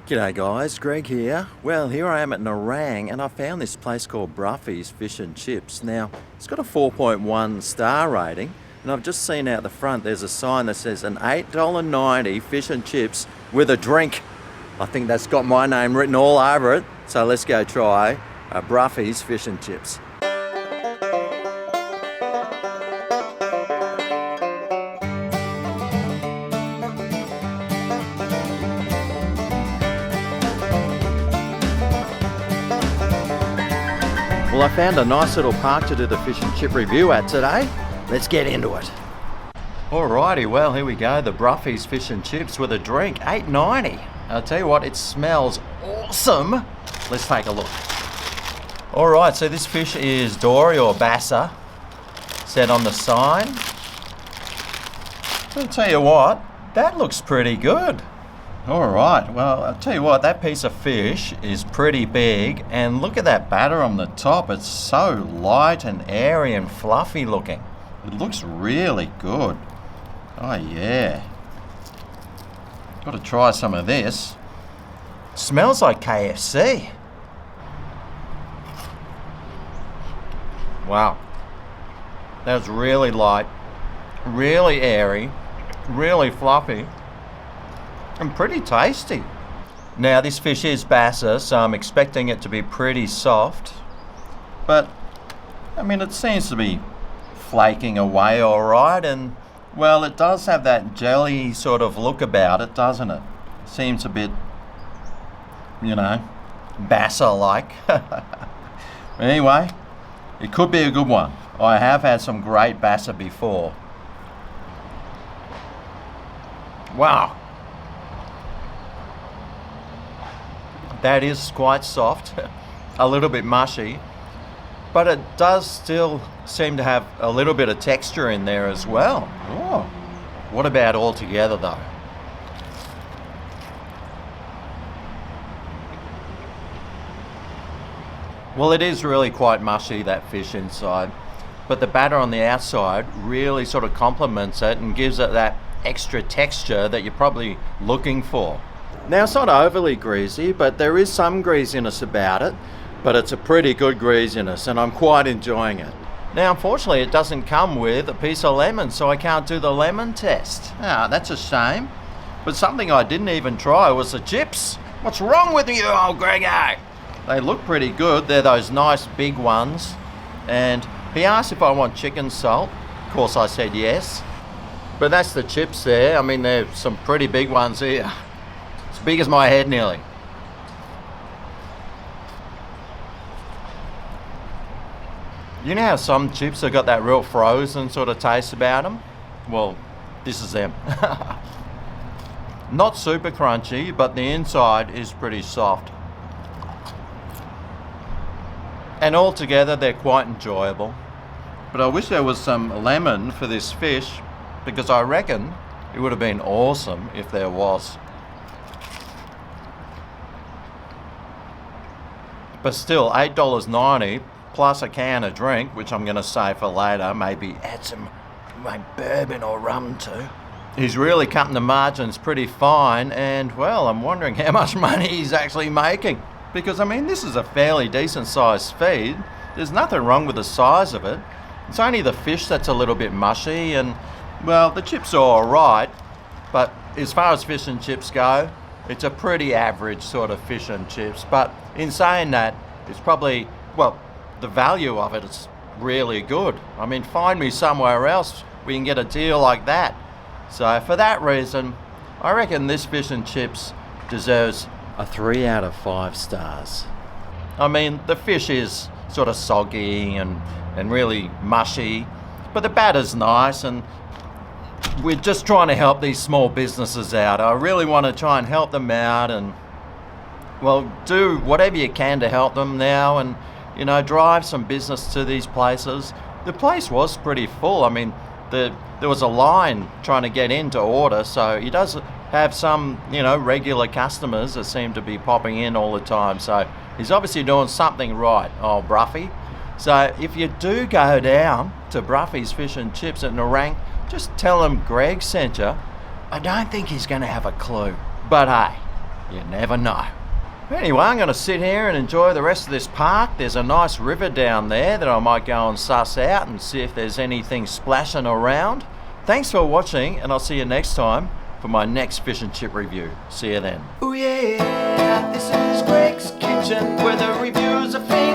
G'day guys, Greg here. Well, here I am at Nerang and I found this place called Broughy's Fish and Chips. Now, it's got a 4.1 star rating and I've just seen out the front there's a sign that says an $8.90 fish and chips with a drink. I think that's got my name written all over it, so let's go try Broughy's Fish and Chips. Well, I found a nice little park to do the fish and chip review at today. Let's get into it. Alrighty, well here we go, the Broughy's Fish and Chips with a drink, $8.90. I'll tell you what, it smells awesome. Let's take a look. Alright, so this fish is dory or bassa, said on the sign. I'll tell you what, that looks pretty good. Alright, well I'll tell you what, that piece of fish is pretty big and look at that batter on the top. It's so light and airy and fluffy looking. It looks really good. Oh yeah. Got to try some of this. Smells like KFC. Wow. That's really light, really airy, really fluffy. And pretty tasty. Now this fish is bassa, so I'm expecting it to be pretty soft. But, I mean, it seems to be flaking away alright, and well, it does have that jelly sort of look about it, doesn't it? Seems a bit, you know, bassa-like. Anyway, it could be a good one. I have had some great bassa before. Wow. That is quite soft, a little bit mushy, but it does still seem to have a little bit of texture in there as well. Oh, what about all together though? Well, it is really quite mushy, that fish inside, but the batter on the outside really sort of complements it and gives it that extra texture that you're probably looking for. Now it's not overly greasy, but there is some greasiness about it, but it's a pretty good greasiness and I'm quite enjoying it. Now unfortunately it doesn't come with a piece of lemon, so I can't do the lemon test. Ah, that's a shame. But something I didn't even try was the chips. What's wrong with you, old Greggo? They look pretty good. They're those nice big ones. And he asked if I want chicken salt. Of course I said yes. But that's the chips there. I mean, there's some pretty big ones here. As big as my head nearly. You know how some chips have got that real frozen sort of taste about them? Well, this is them. Not super crunchy, but the inside is pretty soft. And altogether they're quite enjoyable. But I wish there was some lemon for this fish, because I reckon it would have been awesome if there was. But still, $8.90 plus a can of drink, which I'm going to save for later, maybe add some bourbon or rum too. He's really cutting the margins pretty fine, and well, I'm wondering how much money he's actually making. Because I mean, this is a fairly decent sized feed. There's nothing wrong with the size of it. It's only the fish that's a little bit mushy, and well, the chips are alright, but as far as fish and chips go, it's a pretty average sort of fish and chips. But in saying that, it's probably, well, the value of it is really good. I mean, find me somewhere else we can get a deal like that. So for that reason, I reckon this fish and chips deserves a 3 out of 5 stars. I mean, the fish is sort of soggy and really mushy, but the batter's nice, and we're just trying to help these small businesses out. I really want to try and help them out and, well, do whatever you can to help them now and, you know, drive some business to these places. The place was pretty full. I mean, there was a line trying to get in to order, so he does have some, you know, regular customers that seem to be popping in all the time. So he's obviously doing something right, old Broughy. So if you do go down to Broughy's Fish and Chips at Nerang, just tell him Greg sent you. I don't think he's going to have a clue. But hey, You never know. Anyway, I'm going to sit here and enjoy the rest of this park. There's a nice river down there that I might go and suss out and see if there's anything splashing around. Thanks for watching, and I'll see you next time for my next fish and chip review. See you then. Oh yeah, this is Greg's Kitchen, where the reviews are finished.